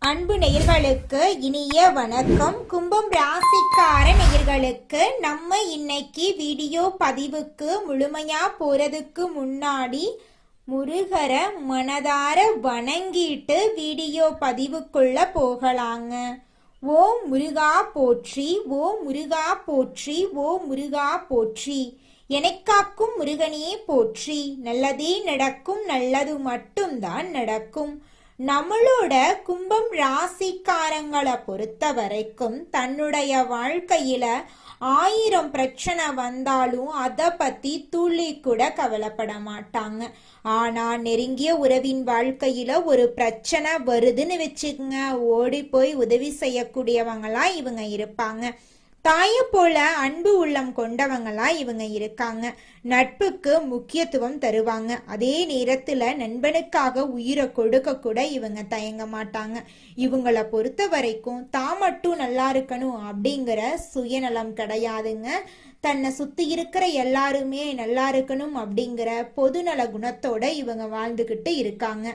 அன்பு நேயர்களுக்கு இனிய வணக்கம். கும்பம் ராசிக்கார நேயர்களுக்கு நம்ம இன்னைக்கு வீடியோ பதிவுக்கு முழுமையா போறதுக்கு முன்னாடி முருகர மனதார வணங்கிட்டு வீடியோ பதிவுக்குள்ள போகலாங்க. ஓம் முருகா போற்றி, ஓம் முருகா போற்றி, ஓம் முருகா போற்றி. எனக்காக்கும் முருகனே போற்றி. நல்லதே நடக்கும், நல்லது மட்டும்தான் நடக்கும். நம்மளோட கும்பம் ராசிக்காரங்களை பொறுத்த வரைக்கும் தன்னுடைய வாழ்க்கையில 1000 பிரச்சனை வந்தாலும் அதை பத்தி துளி கூட கவலைப்பட மாட்டாங்க. ஆனா நெருங்கிய உறவின் வாழ்க்கையில ஒரு பிரச்சனை வருதுன்னு வச்சுக்கங்க, ஓடி போய் உதவி செய்யக்கூடியவங்களா இவங்க இருப்பாங்க. தாயை போல அன்பு உள்ளம் கொண்டவங்களா இவங்க இருக்காங்க. நட்புக்கு முக்கியத்துவம் தருவாங்க. அதே நேரத்துல நண்பனுக்காக உயிரை கொடுக்க கூட இவங்க தயங்க மாட்டாங்க. இவங்களை பொறுத்த வரைக்கும் தான் மட்டும் நல்லா இருக்கணும் அப்படிங்கிற சுயநலம் கிடையாதுங்க. தன்னை சுத்தி இருக்கிற எல்லாருமே நல்லா இருக்கணும் அப்படிங்கிற பொதுநல குணத்தோட இவங்க வாழ்ந்துகிட்டு இருக்காங்க.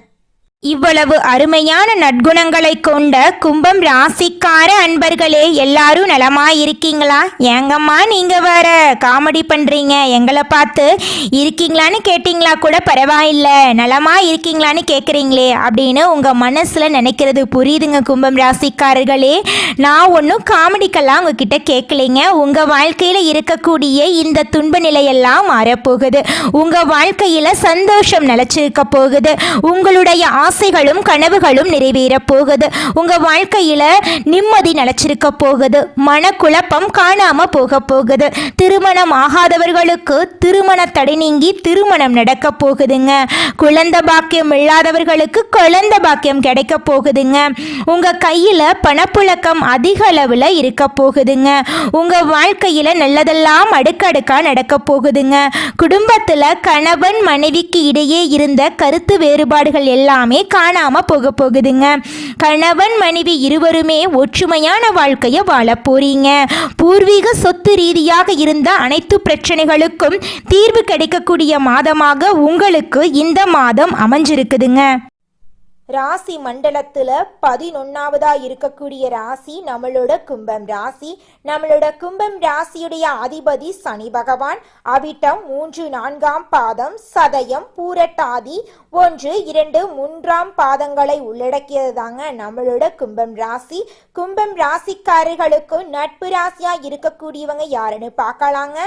இவ்வளவு அருமையான நற்குணங்களை கொண்ட கும்பம் ராசிக்கார அன்பர்களே, எல்லாரும் நலமா இருக்கீங்களா? ஏங்கம்மா நீங்க வேற காமெடி பண்றீங்க, எங்களை பார்த்து இருக்கீங்களான்னு கேட்டீங்களா கூட பரவாயில்ல, நலமா இருக்கீங்களான்னு கேட்குறீங்களே அப்படின்னு உங்க மனசுல நினைக்கிறது புரியுதுங்க கும்பம் ராசிக்காரர்களே. நான் ஒன்றும் காமெடிக்கெல்லாம் உங்ககிட்ட கேட்கலைங்க. உங்க வாழ்க்கையில இருக்கக்கூடிய இந்த துன்ப நிலையெல்லாம் மாறப்போகுது. உங்க வாழ்க்கையில சந்தோஷம் நிலைச்சிருக்க போகுது. உங்களுடைய ஆசைகளும் கனவுகளும் நிறைவேற போகுது. உங்க வாழ்க்கையில நிம்மதி நிலைச்சிருக்க போகுது. மனக்குழப்பம் காணாம போக போகுது. திருமணம் ஆகாதவர்களுக்கு திருமண தடை நீங்கி திருமணம் நடக்க போகுதுங்க. குழந்தை பாக்கியம் இல்லாதவர்களுக்கு குழந்தை பாக்கியம் கிடைக்க போகுதுங்க. உங்க கையில பணப்புழக்கம் அதிக அளவுல இருக்க போகுதுங்க. உங்க வாழ்க்கையில நல்லதெல்லாம் அடுக்கடுக்கா நடக்க போகுதுங்க. குடும்பத்துல கணவன் மனைவிக்கு இடையே இருந்த கருத்து வேறுபாடுகள் எல்லாமே காணாம போக போகுதுங்க. கணவன் மனைவி இருவருமே ஒற்றுமையான வாழ்க்கைய வாழ போறீங்க. பூர்வீக சொத்து ரீதியாக இருந்த அனைத்து பிரச்சனைகளுக்கும் தீர்வு கிடைக்கக்கூடிய மாதமாக உங்களுக்கு இந்த மாதம் அமைஞ்சிருக்குதுங்க. ராசி மண்டலத்துல 11வதா இருக்கக்கூடிய ராசி நம்மளோட கும்பம் ராசி. நம்மளோட கும்பம் ராசியுடைய அதிபதி சனி பகவான். அவிட்டம் 3, 4ஆம் பாதம், சதயம், பூரட்டாதி 1, 2, 3ஆம் பாதங்களை உள்ளடக்கியது தாங்க நம்மளோட கும்பம் ராசி. கும்பம் ராசிக்காரர்களுக்கு நட்பு ராசியா இருக்கக்கூடியவங்க யாருன்னு பார்க்கலாங்க.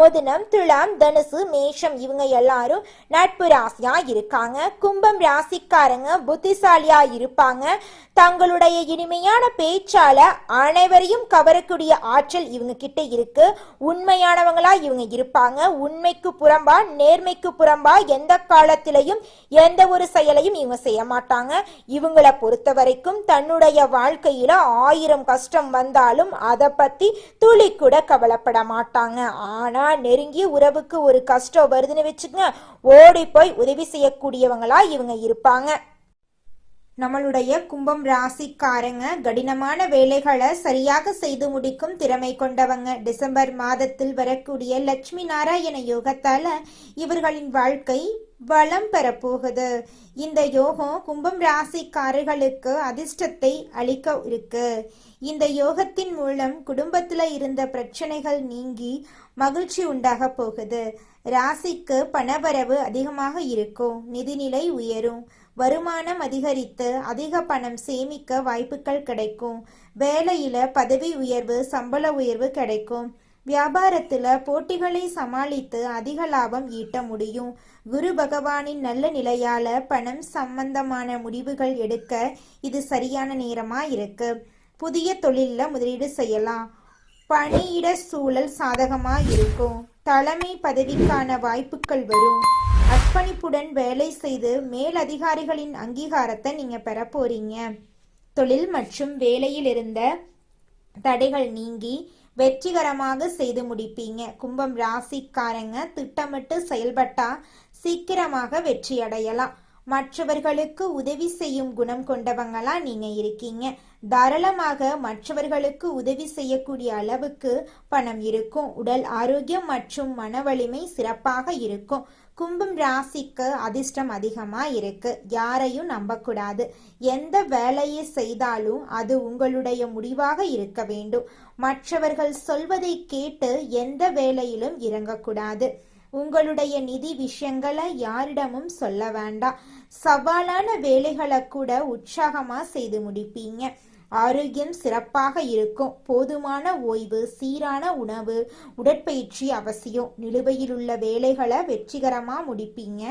மிதுனம், துலாம், தனுசு, மேஷம் இவங்க எல்லாரும் நட்பு ராசியா இருக்காங்க. கும்பம் ராசிக்காரங்க புத்திசாலியா இருப்பாங்க. தங்களுடைய இனிமையான பேச்சால அனைவரையும் கவரக்கூடிய ஆற்றல் இவங்க கிட்ட இருக்கு. உண்மையானவங்களா இவங்க இருப்பாங்க. உண்மைக்கு புறம்பா நேர்மைக்கு புறம்பா எந்த காலத்திலையும் எந்த ஒரு செயலையும் இவங்க செய்ய மாட்டாங்க. இவங்களை பொறுத்த வரைக்கும் தன்னுடைய வாழ்க்கையில 1000 கஷ்டம் வந்தாலும் அதை பத்தி துளி கூட கவலைப்பட மாட்டாங்க. ஆனா நெருங்கிய உறவுக்கு ஒரு கஷ்டம் வருதுன்னு வச்சுக்கோங்க, ஓடி போய் உதவி செய்யக்கூடியவங்களா இவங்க இருப்பாங்க. நம்மளுடைய கும்பம் ராசிக்காரங்க கடினமான வேலைகளை சரியாக செய்து முடிக்கும் திறமை கொண்டவங்க. டிசம்பர் மாதத்தில் வரக்கூடிய லட்சுமி நாராயண யோகத்தால இவர்களின் வாழ்க்கை வளம் பெறப்போகுது. இந்த யோகம் கும்பம் ராசிக்காரர்களுக்கு அதிர்ஷ்டத்தை அளிக்க இருக்கு. இந்த யோகத்தின் மூலம் குடும்பத்துல இருந்த பிரச்சனைகள் நீங்கி மகிழ்ச்சி உண்டாக போகுது. ராசிக்கு பணவரவு அதிகமாக இருக்கும். நிதிநிலை உயரும். வருமானம் அதிகரித்து அதிக பணம் சேமிக்க வாய்ப்புகள் கிடைக்கும். வேலையில பதவி உயர்வு, சம்பள உயர்வு கிடைக்கும். வியாபாரத்துல போட்டிகளை சமாளித்து அதிக லாபம் ஈட்ட முடியும். குரு பகவானின் நல்ல நிலையால பணம் சம்பந்தமான முடிவுகள் எடுக்க இது சரியான நேரமா இருக்கு. புதிய தொழில்ல முதலீடு செய்யலாம். பணியிட சூழல் சாதகமா இருக்கும். தலைமை பதவிக்கான வாய்ப்புகள் வரும். அர்ப்பணிப்புடன் வேலை செய்து மேலதிகாரிகளின் அங்கீகாரத்தை நீங்க பெற போறீங்க. தொழில் மற்றும் வேலையில் இருந்த தடைகள் நீங்கி வெற்றிகரமாக செய்து முடிப்பீங்க. கும்பம் ராசிக்காரங்க திட்டமிட்டு செயல்பட்டா சீக்கிரமாக வெற்றி அடையலாம். மற்றவர்களுக்கு உதவி செய்யும் குணம் கொண்டவங்களா நீங்க இருக்கீங்க. தாராளமாக மற்றவர்களுக்கு உதவி செய்யக்கூடிய அளவுக்கு பணம் இருக்கும். உடல் ஆரோக்கியம் மற்றும் மன வலிமை சிறப்பாக இருக்கும். கும்பம் ராசிக்கு அதிர்ஷ்டம் அதிகமா இருக்கு. யாரையும் நம்பக்கூடாது. எந்த வேலையை செய்தாலும் அது உங்களுடைய முடிவாக இருக்க வேண்டும். மற்றவர்கள் சொல்வதை கேட்டு எந்த வேலையிலும் இறங்கக்கூடாது. உங்களுடைய நிதி விஷயங்களை யாரிடமும் சொல்ல வேண்டாம். சவாலான வேலைகளை கூட உற்சாகமா செய்து முடிப்பீங்க. ஆரோக்கியம் சிறப்பாக இருக்கும். போதுமான ஓய்வு, சீரான உணவு, உடற்பயிற்சி அவசியம். நிலுவையில் உள்ள வேலைகளை வெற்றிகரமா முடிப்பீங்க.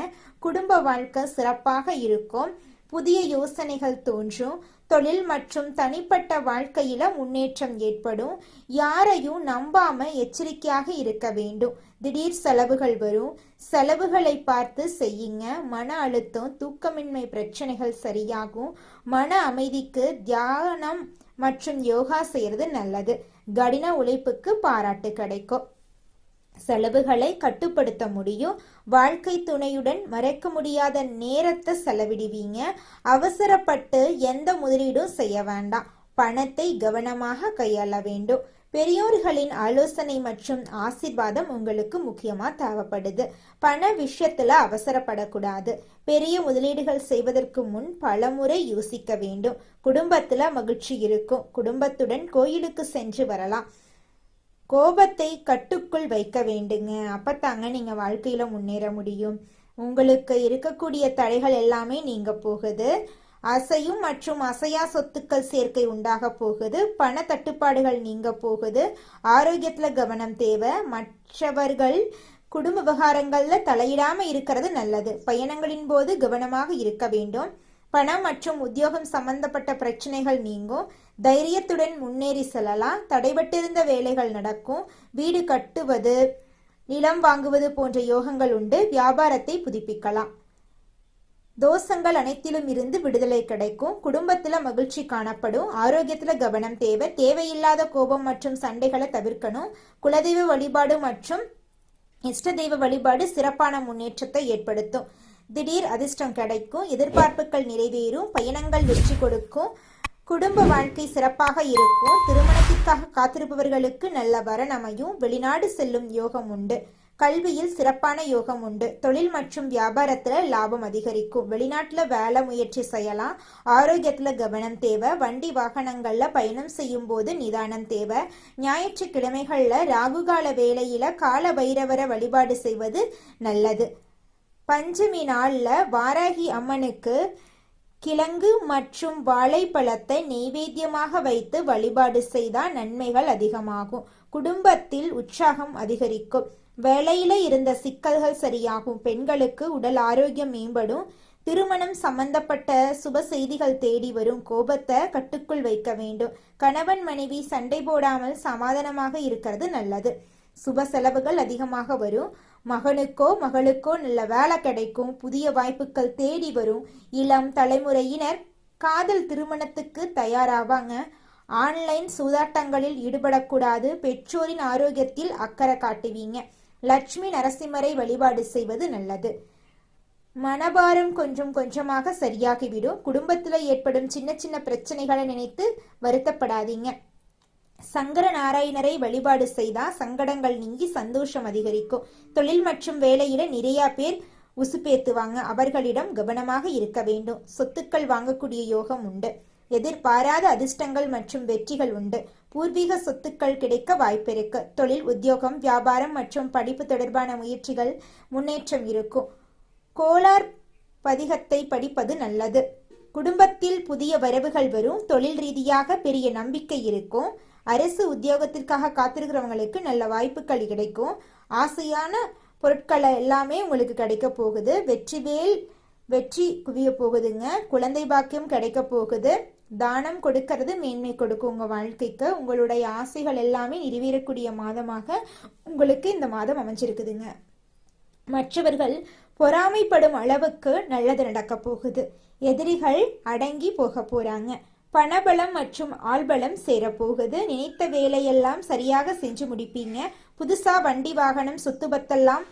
குடும்ப வாழ்க்கை சிறப்பாக இருக்கும். புதிய யோசனைகள் தோன்றும். தொழில் மற்றும் தனிப்பட்ட வாழ்க்கையில முன்னேற்றம் ஏற்படும். யாரையும் நம்பாம எச்சரிக்கையாக இருக்க வேண்டும். திடீர் செலவுகள் வரும். செலவுகளை பார்த்து செய்யுங்க. மன அழுத்தம், தூக்கமின்மை பிரச்சனைகள் சரியாகும். மன அமைதிக்கு தியானம் மற்றும் யோகா செய்யறது நல்லது. கடின உழைப்புக்கு பாராட்டு கிடைக்கும். செலவுகளை கட்டுப்படுத்த முடியும். வாழ்க்கை துணையுடன் மறைக்க முடியாத நேரத்தை செலவிடுவீங்க. அவசரப்பட்டு எந்த முதலீடும் செய்ய வேண்டாம். பணத்தை கவனமாக கையாள வேண்டும். பெரியோர்களின் ஆலோசனை மற்றும் ஆசீர்வாதம் உங்களுக்கு முக்கியமா தேவைப்படுது. பண விஷயத்துல அவசரப்படக்கூடாது. பெரிய முதலீடுகள் செய்வதற்கு முன் பலமுறை யோசிக்க வேண்டும். குடும்பத்துல மகிழ்ச்சி இருக்கும். குடும்பத்துடன் கோயிலுக்கு சென்று வரலாம். கோபத்தை கட்டுக்குள் வைக்க வேண்டுங்க. அப்பத்தாங்க நீங்க வாழ்க்கையில முன்னேற முடியும். உங்களுக்கு இருக்கக்கூடிய தடைகள் எல்லாமே நீங்க போகுது. அசையும் மற்றும் அசையா சொத்துக்கள் சேர்க்கை உண்டாக போகுது. பண தட்டுப்பாடுகள் நீங்க போகுது. ஆரோக்கியத்துல கவனம் தேவை. மற்றவர்கள் குடும்ப விவகாரங்கள்ல தலையிடாம இருக்கிறது நல்லது. பயணங்களின் போது கவனமாக இருக்க வேண்டும். பணம் மற்றும் உத்தியோகம் சம்பந்தப்பட்ட பிரச்சனைகள் நீங்கும். தைரியத்துடன் முன்னேறி செல்லலாம். தடைபட்டிருந்த வேலைகள் நடக்கும். வீடு கட்டுவது, நிலம் வாங்குவது போன்ற யோகங்கள் உண்டு. வியாபாரத்தை புதுப்பிக்கலாம். தோஷங்கள் அனைத்திலும் இருந்து விடுதலை கிடைக்கும். குடும்பத்துல மகிழ்ச்சி காணப்படும். ஆரோக்கியத்துல கவனம் தேவை. தேவையில்லாத கோபம் மற்றும் சண்டைகளை தவிர்க்கணும். குலதெய்வ வழிபாடு மற்றும் இஷ்ட தெய்வ வழிபாடு சிறப்பான முன்னேற்றத்தை ஏற்படுத்தும். திடீர் அதிர்ஷ்டம் கிடைக்கும். எதிர்பார்ப்புகள் நிறைவேறும். பயணங்கள் வெற்றி கொடுக்கும். குடும்ப வாழ்க்கை சிறப்பாக இருக்கும். திருமணத்திற்காக காத்திருப்பவர்களுக்கு நல்ல வரன் அமையும். வெளிநாடு செல்லும் யோகம் உண்டு. கல்வியில் சிறப்பான யோகம் உண்டு. தொழில் மற்றும் வியாபாரத்துல லாபம் அதிகரிக்கும். வெளிநாட்டுல வேலை முயற்சி செய்யலாம். ஆரோக்கியத்துல கவனம் தேவை. வண்டி வாகனங்கள்ல பயணம் செய்யும் போது நிதானம் தேவை. ஞாயிற்றுக்கிழமைகள்ல ராகுகால வேளையில கால பைரவரை வழிபாடு செய்வது நல்லது. பஞ்சமி நாள்ல வாராகி அம்மனுக்கு கிழங்கு மற்றும் வாழைப்பழத்தை நெய்வேத்தியமாக வைத்து வழிபாடு செய்தால் நன்மைகள் அதிகமாகும். குடும்பத்தில் உற்சாகம் அதிகரிக்கும். வேலையில இருந்த சிக்கல்கள் சரியாகும். பெண்களுக்கு உடல் ஆரோக்கியம் மேம்படும். திருமணம் சம்பந்தப்பட்ட சுப செய்திகள் தேடி வரும். கோபத்தை கட்டுக்குள் வைக்க வேண்டும். கணவன் மனைவி சண்டை போடாமல் சமாதானமாக இருக்கிறது நல்லது. சுப செலவுகள் அதிகமாக வரும். மகனுக்கோ மகளுக்கோ நல்ல வேலை கிடைக்கும். புதிய வாய்ப்புகள் தேடி வரும். இளம் தலைமுறையினர் காதல் திருமணத்துக்கு தயாராவாங்க. ஆன்லைன் சூதாட்டங்களில் ஈடுபடக்கூடாது. பெற்றோரின் ஆரோக்கியத்தில் அக்கறை காட்டுவீங்க. லட்சுமி நரசிம்மரை வழிபாடு செய்வது நல்லது. மனபாரம் கொஞ்சம் கொஞ்சமாக சரியாகிவிடும். குடும்பத்தில் ஏற்படும் சின்ன சின்ன பிரச்சனைகளை நினைத்து வருத்தப்படாதீங்க. சங்கர நாராயணரை வழிபாடு செய்தா சங்கடங்கள் நீங்கி சந்தோஷம் அதிகரிக்கும். தொழில் மற்றும் வேலையில நிறைய பேர் உசுப்பேத்துவாங்க. அவர்களிடம் கவனமாக இருக்க வேண்டும். சொத்துக்கள் வாங்கக்கூடிய யோகம் உண்டு. எதிர்பாராத அதிர்ஷ்டங்கள் மற்றும் வெற்றிகள் உண்டு. பூர்வீக சொத்துக்கள் கிடைக்க வாய்ப்பிருக்கு. தொழில், உத்தியோகம், வியாபாரம் மற்றும் படிப்பு தொடர்பான முயற்சிகள் முன்னேற்றம் இருக்கும். கோலார் பதிகத்தை படிப்பது நல்லது. குடும்பத்தில் புதிய வரவுகள் வரும். தொழில் ரீதியாக பெரிய நம்பிக்கை இருக்கும். அரசு உத்தியோகத்திற்காக காத்திருக்கிறவங்களுக்கு நல்ல வாய்ப்புகள் கிடைக்கும். ஆசையான பொருட்கள் எல்லாமே உங்களுக்கு கிடைக்க போகுது. வெற்றி குவிய போகுதுங்க. குழந்தை பாக்கியம் கிடைக்க போகுது. தானம் கொடுக்கறது மேன்மை கொடுக்கும் உங்க வாழ்க்கைக்கு. உங்களுடைய ஆசைகள் எல்லாமே நிறைவேறக்கூடிய மாதமாக உங்களுக்கு இந்த மாதம் அமைஞ்சிருக்குதுங்க. மற்றவர்கள் பொறாமைப்படும் அளவுக்கு நல்லது நடக்க போகுது. எதிரிகள் அடங்கி போக போறாங்க. பணபலம் மற்றும் ஆள்பலம் சேரப்போகுது. நினைத்த வேலையெல்லாம் சரியாக செஞ்சு முடிப்பீங்க. புதுசா வண்டி வாகனம் சொத்துபத்தெல்லாம்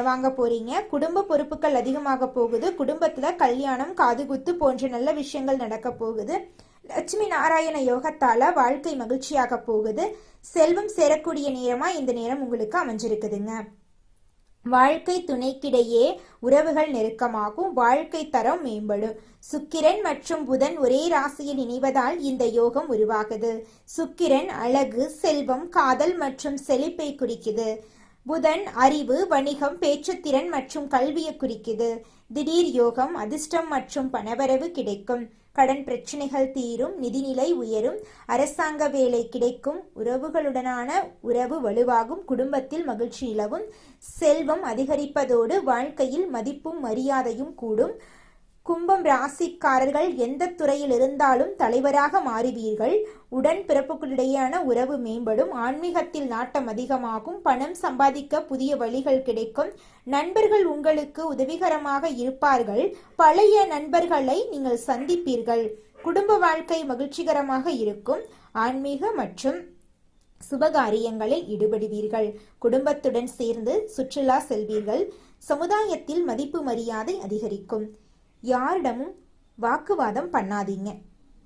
வாங்க போறீங்க. குடும்ப பொறுப்புகள் அதிகமாக போகுது. குடும்பத்துல கல்யாணம், காதுகுத்து போன்ற நல்ல விஷயங்கள் நடக்க போகுது. லட்சுமி நாராயண யோகத்தால வாழ்க்கை மகிழ்ச்சியாக போகுது. செல்வம் சேரக்கூடிய நேரமா இந்த நேரம் உங்களுக்கு அமைஞ்சிருக்குதுங்க. வாழ்க்கை துணைக்கிடையே உறவுகள் நெருக்கமாகும், வாழ்க்கை தரம் மேம்படும். சுக்கிரன் மற்றும் புதன் ஒரே ராசியில் இணைவதால் இந்த யோகம் உருவாகுது. சுக்கிரன் அழகு, செல்வம், காதல் மற்றும் செழிப்பை குறிக்குது. புதன் அறிவு, வணிகம், பேச்சுத்திறன் மற்றும் கல்வியை குறிக்குது. திடீர் யோகம், அதிர்ஷ்டம் மற்றும் பணவரவு கிடைக்கும். கடன் பிரச்சனைகள் தீரும், நிதிநிலை உயரும், அரசாங்க வேலை கிடைக்கும், உறவுகளுடனான உறவு வலுவாகும், குடும்பத்தில் மகிழ்ச்சி நிலவும், செல்வம் அதிகரிப்பதோடு வாழ்க்கையில் மதிப்பும் மரியாதையும் கூடும். கும்பம் ராசிக்காரர்கள் எந்த துறையில் இருந்தாலும் தலைவராக மாறுவீர்கள். உடன் பிறப்புகளிடையேயான உறவு மேம்படும், ஆன்மீகத்தில் நாட்டம் அதிகமாகும், பணம் சம்பாதிக்க புதிய வழிகள் கிடைக்கும், நண்பர்கள் உங்களுக்கு உதவிகரமாக இருப்பார்கள், பழைய நண்பர்களை நீங்கள் சந்திப்பீர்கள், குடும்ப வாழ்க்கை மகிழ்ச்சிகரமாக இருக்கும், ஆன்மீக மற்றும் சுபகாரியங்களில் ஈடுபடுவீர்கள், குடும்பத்துடன் சேர்ந்து சுற்றுலா செல்வீர்கள், சமுதாயத்தில் மதிப்பு மரியாதை அதிகரிக்கும். யாரிடமும் வாக்குவாதம் பண்ணாதீங்க,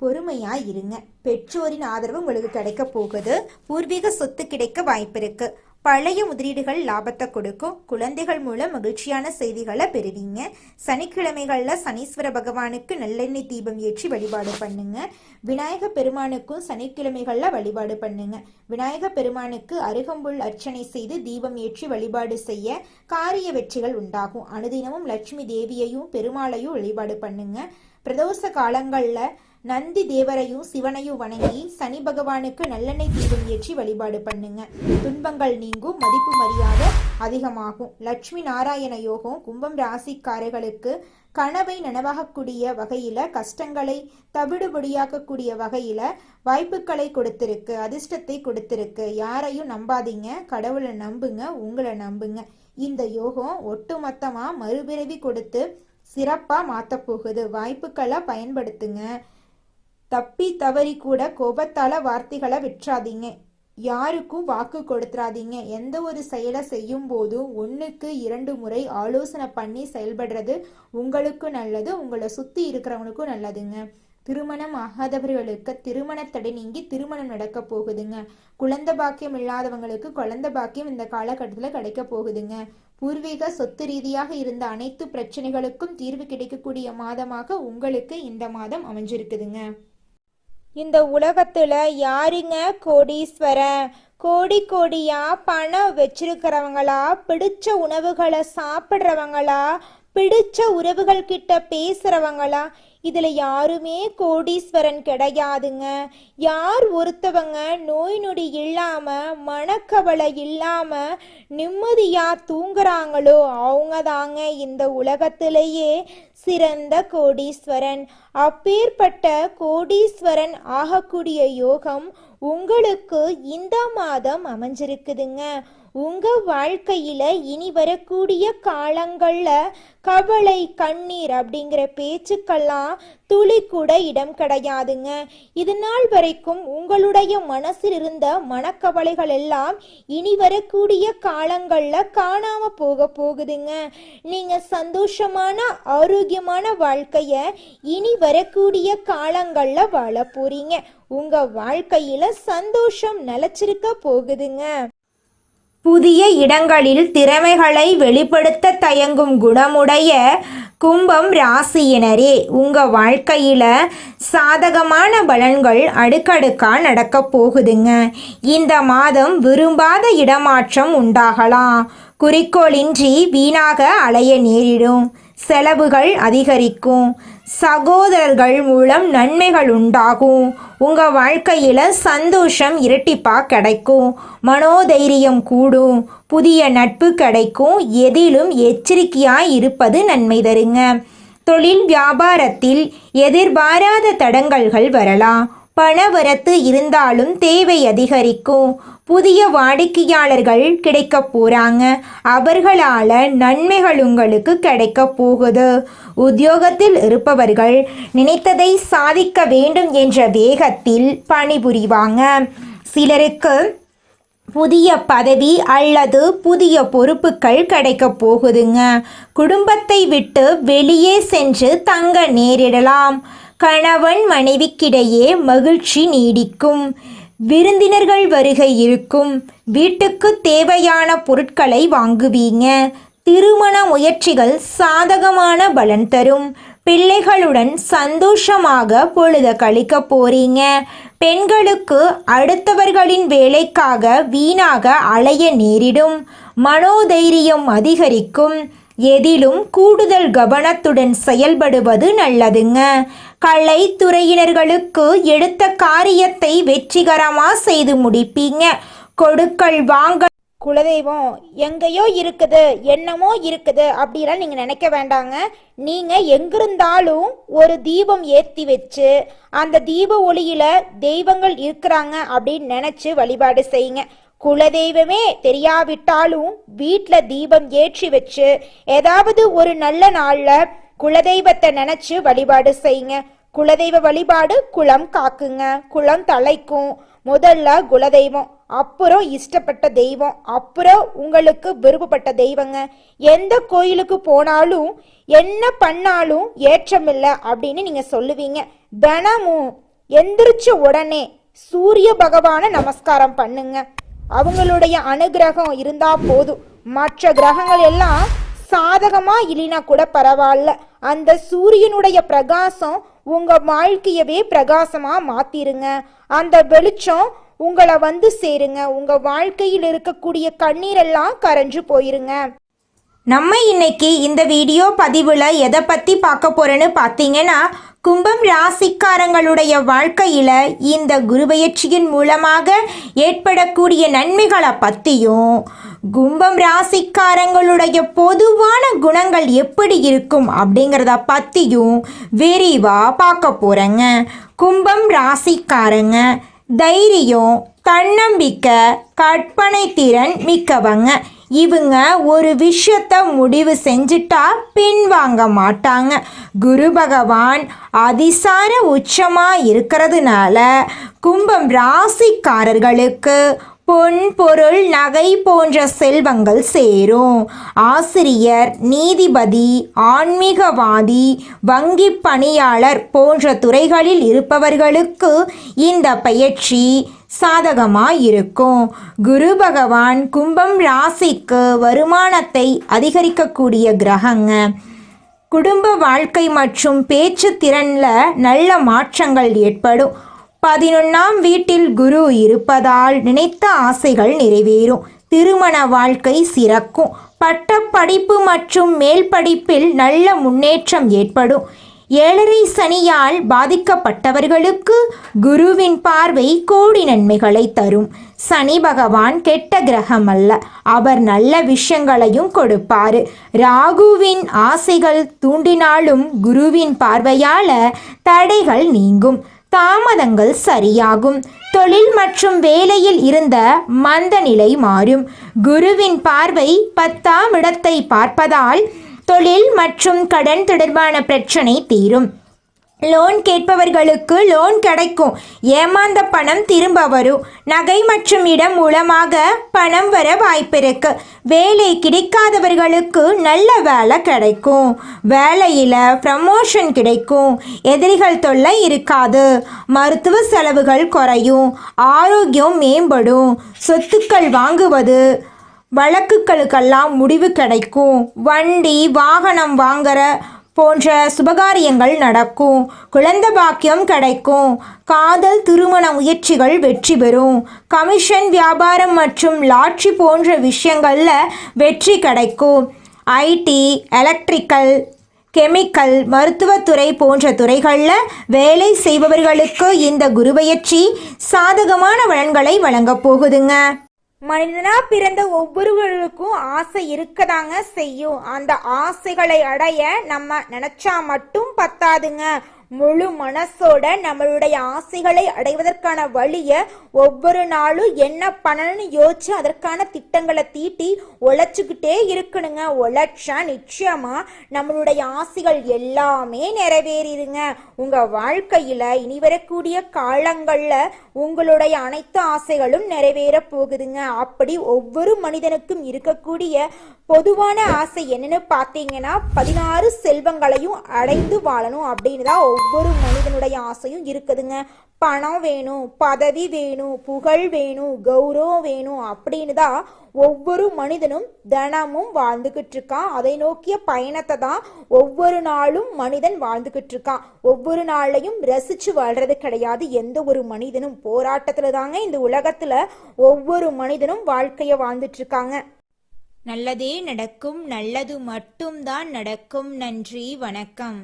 பொறுமையா இருங்க. பெற்றோரின் ஆதரவு உங்களுக்கு கிடைக்க போகுது. பூர்வீக சொத்து கிடைக்க வாய்ப்பு இருக்கு. பழைய முதலீடுகள் லாபத்தை கொடுக்கும். குழந்தைகள் மூலம் மகிழ்ச்சியான செய்திகளை பெறுவீங்க. சனிக்கிழமைகள்ல சனீஸ்வர பகவானுக்கு நல்லெண்ணெய் தீபம் ஏற்றி வழிபாடு பண்ணுங்க. விநாயக பெருமானுக்கும் சனிக்கிழமைகள்ல வழிபாடு பண்ணுங்க. விநாயக பெருமானுக்கு அருகம்புல் அர்ச்சனை செய்து தீபம் ஏற்றி வழிபாடு செய்ய காரிய வெற்றிகள் உண்டாகும். அனுதினமும் லட்சுமி தேவியையும் பெருமாளையும் வழிபாடு பண்ணுங்க. பிரதோஷ காலங்கள்ல நந்தி தேவரையும் சிவனையும் வணங்கி சனி பகவானுக்கு நல்லெண்ணெய் தீபம் ஏற்றி வழிபாடு பண்ணுங்க. துன்பங்கள் நீங்கும், மதிப்பு மரியாதை அதிகமாகும். லட்சுமி நாராயண யோகம் கும்பம் ராசிக்காரர்களுக்கு கனவை நனவாகக்கூடிய வகையில, கஷ்டங்களை தவிடுபடியாக்கக்கூடிய வகையில வாய்ப்புகளை கொடுத்திருக்கு, அதிர்ஷ்டத்தை கொடுத்திருக்கு. யாரையும் நம்பாதீங்க, கடவுளை நம்புங்க, உங்களை நம்புங்க. இந்த யோகம் ஒட்டுமொத்தமா மறுபிறவி கொடுத்து சிறப்பா மாத்த போகுது. வாய்ப்புகளை பயன்படுத்துங்க. தப்பி தவறி கூட கோபத்தால வார்த்தைகளை விட்டுறாதீங்க. யாருக்கும் வாக்கு கொடுத்துறாதீங்க. எந்த ஒரு செயலை செய்யும் போதும் 1க்கு 2 முறை ஆலோசனை பண்ணி செயல்படுறது உங்களுக்கு நல்லது, உங்களை சுத்தி இருக்கிறவங்களுக்கும் நல்லதுங்க. திருமணம் ஆகாதவர்களுக்கு திருமண தடை நீங்கி திருமணம் நடக்க போகுதுங்க. குழந்தை பாக்கியம் இல்லாதவங்களுக்கு குழந்தை பாக்கியம் இந்த காலகட்டத்தில் கிடைக்க போகுதுங்க. பூர்வீக சொத்து ரீதியாக இருந்த அனைத்து பிரச்சனைகளுக்கும் தீர்வு கிடைக்கக்கூடிய மாதமாக உங்களுக்கு இந்த மாதம் அமைஞ்சிருக்குதுங்க. இந்த உலகத்துல யாருங்க கோடீஸ்வரன்? கோடி கோடியா பணம் வச்சிருக்கிறவங்களா, பிடிச்ச உணவுகளை சாப்பிட்றவங்களா, பிடிச்ச உறவுகள் கிட்ட பேசுறவங்களா? இதுல யாருமே கோடீஸ்வரன் கிடையாதுங்க. யார் ஒருத்தவங்க நோய் நொடி இல்லாம, மனக்கவலை இல்லாம நிம்மதியா தூங்குறாங்களோ அவங்க தாங்க இந்த உலகத்திலேயே சிறந்த கோடீஸ்வரன். அப்பேற்பட்ட கோடீஸ்வரன் ஆகக்கூடிய யோகம் உங்களுக்கு இந்த மாதம் அமைஞ்சிருக்குதுங்க. உங்க வாழ்க்கையில இனி வரக்கூடிய காலங்கள்ல கவலை, கண்ணீர் அப்படிங்கிற பேச்சுக்கெல்லாம் துளி கூட இடம் கிடையாதுங்க. இது நாள் வரைக்கும் உங்களுடைய மனசில் இருந்த மனக்கவலைகள் எல்லாம் இனி வரக்கூடிய காலங்கள்ல காணாம போகுதுங்க. நீங்க சந்தோஷமான ஆரோக்கியமான வாழ்க்கைய இனி வரக்கூடிய காலங்கள்ல வாழ போறீங்க. உங்க வாழ்க்கையில சந்தோஷம் நிலைச்சிருக்க போகுதுங்க. புதிய இடங்களில் திறமைகளை வெளிப்படுத்த தயங்கும் குணமுடைய கும்பம் ராசியினரே, உங்க வாழ்க்கையில சாதகமான பலன்கள் அடுக்கடுக்கா நடக்க போகுதுங்க. இந்த மாதம் விரும்பாத இடமாற்றம் உண்டாகலாம். குறிக்கோளின்றி வீணாக அலைய நேரிடும். செலவுகள் அதிகரிக்கும். சகோதரர்கள் மூலம் நன்மைகள் உண்டாகும். உங்க வாழ்க்கையில சந்தோஷம் இரட்டிப்பா கிடைக்கும். மனோதைரியம் கூடும். புதிய நட்பு கிடைக்கும். எதிலும் எச்சரிக்கையாய் இருப்பது நன்மை தருங்க. தொழில் வியாபாரத்தில் எதிர்பாராத தடங்கல்கள் வரலாம். பணவரத்து இருந்தாலும் தேவை அதிகரிக்கும். புதிய வாடிக்கையாளர்கள் கிடைக்க போறாங்க. அவர்களால நன்மைகள் உங்களுக்கு கிடைக்க போகுது. உத்தியோகத்தில் இருப்பவர்கள் நினைத்ததை சாதிக்க வேண்டும் என்ற வேகத்தில் பணிபுரிவாங்க. சிலருக்கு புதிய பதவி அல்லது புதிய பொறுப்புகள் கிடைக்க போகுதுங்க. குடும்பத்தை விட்டு வெளியே சென்று தங்க நேரிடலாம். கணவன் மனைவிக்கிடையே மகிழ்ச்சி நீடிக்கும். விருந்தினர்கள் வருகை இருக்கும். வீட்டுக்கு தேவையான பொருட்களை வாங்குவீங்க. திருமண முயற்சிகள் சாதகமான பலன் தரும். பிள்ளைகளுடன் சந்தோஷமாக பொழுது கழிக்க போறீங்க. பெண்களுக்கு அடுத்தவர்களின் வேலைக்காக வீணாக அலைய நேரிடும். மனோதைரியம் அதிகரிக்கும். எதிலும் கூடுதல் கவனத்துடன் செயல்படுவது நல்லதுங்க. கலைத்துறையினர்களுக்கு எடுத்த காரியத்தை வெற்றிகரமாக செய்து முடிப்பீங்க. கொடுக்கல் வாங்க குலதெய்வம் எங்கேயோ இருக்குது, என்னமோ இருக்குது அப்படிலாம் நீங்கள் நினைக்க வேண்டாங்க. நீங்கள் எங்கிருந்தாலும் ஒரு தீபம் ஏற்றி வச்சு அந்த தீப ஒளியில் தெய்வங்கள் இருக்கிறாங்க அப்படின்னு நினச்சி வழிபாடு செய்யுங்க. குலதெய்வமே தெரியாவிட்டாலும் வீட்டில் தீபம் ஏற்றி வச்சு ஏதாவது ஒரு நல்ல நாளில் குலதெய்வத்தை நினச்சி வழிபாடு செய்யுங்க. குலதெய்வ வழிபாடு குலம் காக்குங்க, குலம் தலைக்கும். முதல்ல குலதெய்வம், அப்புறம் இஷ்டப்பட்ட தெய்வம், அப்புறம் உங்களுக்கு விருப்பப்பட்ட தெய்வங்க. எந்த கோயிலுக்கு போனாலும் என்ன பண்ணாலும் ஏற்றமில்லை அப்படின்னு நீங்க சொல்லுவீங்க. தினமும் எந்திரிச்ச உடனே சூரிய பகவானை நமஸ்காரம் பண்ணுங்க. அவங்களுடைய அனுகிரகம் இருந்தா போதும். மற்ற கிரகங்கள் எல்லாம் சாதகமா இல்லைனா கூட பரவாயில்ல, அந்த சூரியனுடைய பிரகாசம் உங்க வாழ்க்கையவே பிரகாசமா மாத்திருங்க. அந்த வெளிச்சம் உங்களை வந்து சேருங்க. உங்க வாழ்க்கையில் இருக்கக்கூடிய கண்ணீரெல்லாம் கரைஞ்சு போயிருங்க. நம்ம இன்னைக்கு இந்த வீடியோ பதிவில் எதை பற்றி பார்க்க போறோன்னு பார்த்தீங்கன்னா, கும்பம் ராசிக்காரங்களுடைய வாழ்க்கையில் இந்த குருபெயர்ச்சியின் மூலமாக ஏற்படக்கூடிய நன்மைகளை பற்றியும், கும்பம் ராசிக்காரங்களுடைய பொதுவான குணங்கள் எப்படி இருக்கும் அப்படிங்கிறத பற்றியும் விரிவாக பார்க்க போகிறேங்க. கும்பம் ராசிக்காரங்க தைரியம், தன்னம்பிக்கை, கற்பனை திறன் மிக்கவங்க. இவங்க ஒரு விஷயத்த முடிவு செஞ்சுட்டா பின்வாங்க மாட்டாங்க. குரு பகவான் அதிசார உச்சமாக இருக்கிறதுனால கும்பம் ராசிக்காரர்களுக்கு பொன், பொருள், நகை போன்ற செல்வங்கள் சேரும். ஆசிரியர், நீதிபதி, ஆன்மீகவாதி, வங்கி பணியாளர் போன்ற துறைகளில் இருப்பவர்களுக்கு இந்த பயிற்சி சாதகமாக இருக்கும். குரு பகவான் கும்பம் ராசிக்கு வருமானத்தை அதிகரிக்கக்கூடிய கிரகங்க. குடும்ப வாழ்க்கை மற்றும் பேச்சு திறனில் நல்ல மாற்றங்கள் ஏற்படும். 11ஆம் வீட்டில் குரு இருப்பதால் நினைத்த ஆசைகள் நிறைவேறும். திருமண வாழ்க்கை சிறக்கும். பட்டப்படிப்பு மற்றும் மேல் படிப்பில் நல்ல முன்னேற்றம் ஏற்படும். 7.5 சனியால் பாதிக்கப்பட்டவர்களுக்கு குருவின் பார்வை கோடி நன்மைகளை தரும். சனி பகவான் கெட்ட கிரகம் அல்ல, அவர் நல்ல விஷயங்களையும் கொடுப்பாரு. ராகுவின் ஆசைகள் தூண்டினாலும் குருவின் பார்வையால தடைகள் நீங்கும். தாமதங்கள் சரியாகும். தொழில் மற்றும் வேலையில் இருந்த மந்த நிலை மாறும். குருவின் பார்வை 10ஆம் இடத்தை பார்ப்பதால் தொழில் மற்றும் கடன் தொடர்பான பிரச்சனை தீரும். லோன் கேட்பவர்களுக்கு லோன் கிடைக்கும். ஏமாந்த பணம் திரும்ப வரும். நகை மற்றும் இடம் மூலமாக பணம் வர வாய்ப்பிருக்கு. வேலை கிடைக்காதவர்களுக்கு நல்ல வேலை கிடைக்கும். வேலையில் ப்ரமோஷன் கிடைக்கும். எதிரிகள் தொல்லை இருக்காது. மருத்துவ செலவுகள் குறையும். ஆரோக்கியம் மேம்படும். சொத்துக்கள் வாங்குவது வழக்குகளுக்கெல்லாம் முடிவு கிடைக்கும். வண்டி வாகனம் வாங்குற போன்ற சுபகாரியங்கள் நடக்கும். குழந்தை பாக்கியம் கிடைக்கும். காதல் திருமண முயற்சிகள் வெற்றி பெறும். கமிஷன், வியாபாரம் மற்றும் லாட்ரி போன்ற விஷயங்களில் வெற்றி கிடைக்கும். ஐடி, எலக்ட்ரிக்கல், கெமிக்கல், மருத்துவத்துறை போன்ற துறைகளில் வேலை செய்பவர்களுக்கு இந்த குருபெயர்ச்சி சாதகமான பலன்களை வழங்கப் போகுதுங்க. மனிதனா பிறந்த ஒவ்வொருவருக்கும் ஆசை இருக்கதாங்க செய்யும். அந்த ஆசைகளை அடைய நம்ம நினைச்சா மட்டும் பத்தாதுங்க. முழு மனசோட நம்மளுடைய ஆசைகளை அடைவதற்கான வழியை ஒவ்வொரு நாளும் என்ன பண்ணணும்னு யோசிச்சு அதற்கான திட்டங்களை தீட்டி உழைச்சிக்கிட்டே இருக்கணுங்க. உழைச்சா நிச்சயமா நம்மளுடைய ஆசைகள் எல்லாமே நிறைவேறிடுங்க. உங்க வாழ்க்கையில இனி வரக்கூடிய காலங்கள்ல உங்களுடைய அனைத்து ஆசைகளும் நிறைவேற போகுதுங்க. அப்படி ஒவ்வொரு மனிதனுக்கும் இருக்கக்கூடிய பொதுவான ஆசை என்னன்னு பார்த்தீங்கன்னா 16 செல்வங்களையும் அடைந்து வாழணும் அப்படின்னு தான் ஒவ்வொரு மனிதனுடைய ஆசையும் இருக்குதுங்க. பணம் வேணும், பதவி வேணும், புகழ் வேணும், கௌரவம் வேணும் அப்படின்னு தான் ஒவ்வொரு மனிதனும் தினமும் வாழ்ந்துகிட்டு இருக்கான். அதை நோக்கிய பயணத்தை தான் ஒவ்வொரு நாளும் மனிதன் வாழ்ந்துகிட்டு இருக்கான். ஒவ்வொரு நாளையும் ரசிச்சு வாழ்றது கிடையாது எந்த ஒரு மனிதனும். போராட்டத்துல தாங்க இந்த உலகத்துல ஒவ்வொரு மனிதனும் வாழ்க்கைய வாழ்ந்துட்டு இருக்காங்க. நல்லதே நடக்கும், நல்லது மட்டும்தான் நடக்கும். நன்றி, வணக்கம்.